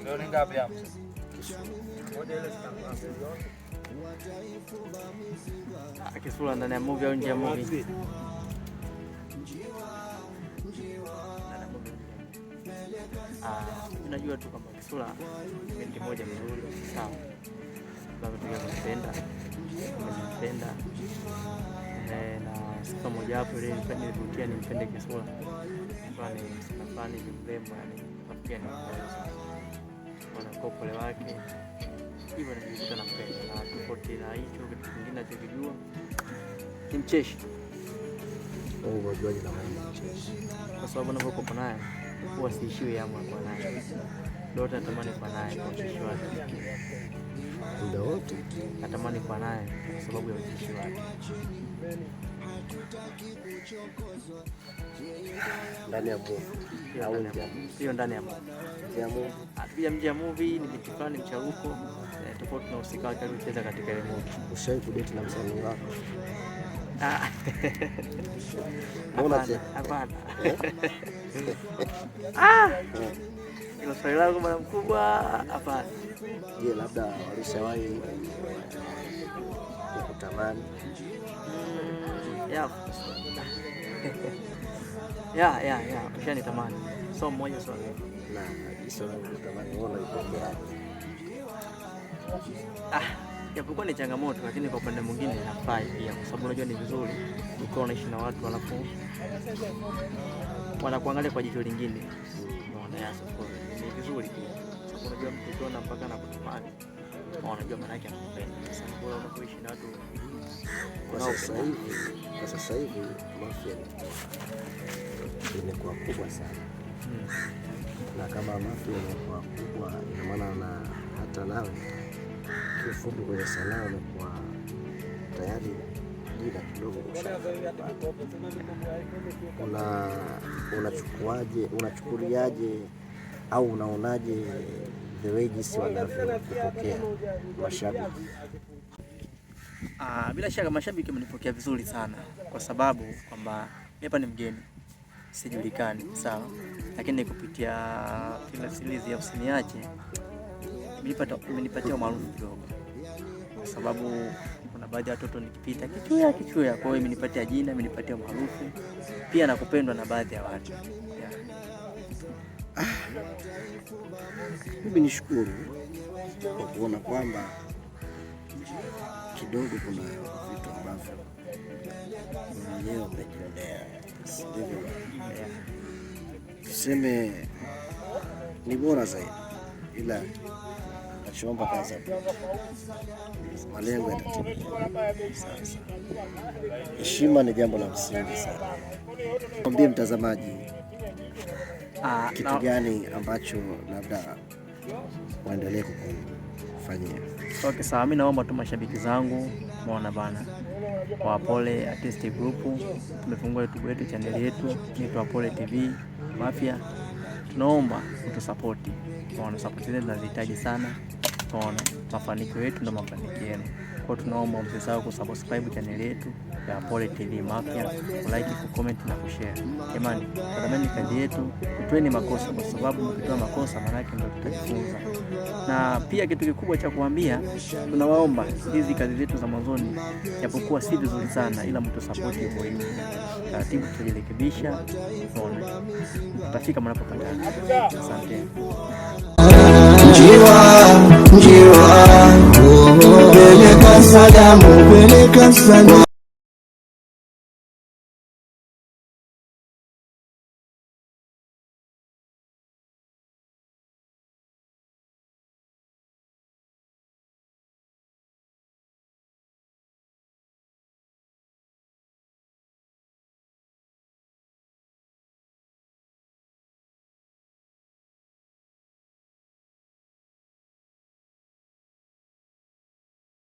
Leo ni ngapi hapo? Kisula ndani ya movie au nje ya movie? Unajua tu kwamba Kisula ni mtu mmoja mzuri sawa. Baba tunapenda na sifa moja hapo ile nilivutia nimpende Kisula. Kwani safani ni mrembo yani pia ni kwa upole wake. Hivyo nilikuta nampenda na tofauti na hicho kitu kingine ninachokijua ni mcheshi. Unajuaje kama ni mcheshi? Kwa sababu unapokuwa naye huwa siishiwi hamu kwa naye. Ndio natamani kwa naye kwa ucheshi wake. Muda wote natamani kwa naye kwa sababu ya ucheshi wake. Ndani ya movie au nje ya movie? Hiyo ndani ya movie. Nje ya movie. Pia nje ya movie ni vitu fulani mcharuko tofauti na usika wake alicheza katika ile movie. Ushawahi kudate na msanii wako? Hapana. Hilo swali langu bwana mkubwa, hapana. Je, labda walishawahi kukutamani? Ushanitamani. So mmoja swali. Na hizo kutamani wala ipokea. Japokuwa ni changamoto lakini kwa upande mwingine inafaa pia kwa sababu unajua ni vizuri ukiwa unaishi na watu walafu wanakuangalia kwa jicho lingine. Unaona ni vizuri pia. Sababu unajua mtu ukiona mpaka na kutamani. Unajua maana yake anakupenda. Sasa bora unapoishi na watu kwa sasa hivi mafia imekuwa kubwa sana. Na kama mafia imekuwa kubwa ina maana na hata nawe kifupi kwenye sanaa umekuwa tayari jina kidogo unachukuliaje au unaonaje the way jinsi wanavyopokea mashabiki? Bila shaka mashabiki wamenipokea vizuri sana kwa sababu kwamba hapa ni mgeni sijulikani sawa, lakini kupitia kila series ya Usiniache imenipatia umaarufu kidogo kwa sababu kuna baadhi ya watoto nikipita kichuya, kwa hiyo imenipatia jina, imenipatia umaarufu pia na kupendwa na baadhi ya watu. Mimi nishukuru kwa kuona kwamba kidogo kuna vitu ambavyo mwenyewe umejionea, sivyo? Tuseme ni bora zaidi, ila nachoomba kazi malengo yatatimia. Sasa heshima ni jambo la msingi sana. Mwambie mtazamaji kitu gani ambacho labda waendelee kufanyia. Okay, sawa, mimi naomba tu mashabiki zangu muone bana, Wapole Artist Group tumefungua YouTube yetu, channel yetu ni Wapole TV Mafia. Tunaomba utusupport. Tunaona support zetu tunazihitaji sana. Tunaona mafanikio yetu na mafanikio yenu. Kwa tunaomba msisahau kusubscribe channel yetu ya Wapole TV Mafia, like, comment na kushare. Jamani, tazameni kazi yetu, tutoeni makosa kwa sababu mkitoa makosa maana yake ndio tutajifunza. Na pia kitu kikubwa cha kuambia, tunawaomba hizi kazi zetu za mwanzoni japokuwa si vizuri sana, ila mtu support hivyo hivyo. Taratibu tujirekebisha, tunaona tutafika mnapopatana. Asante. Njiwa peleka salamu, peleka salamu.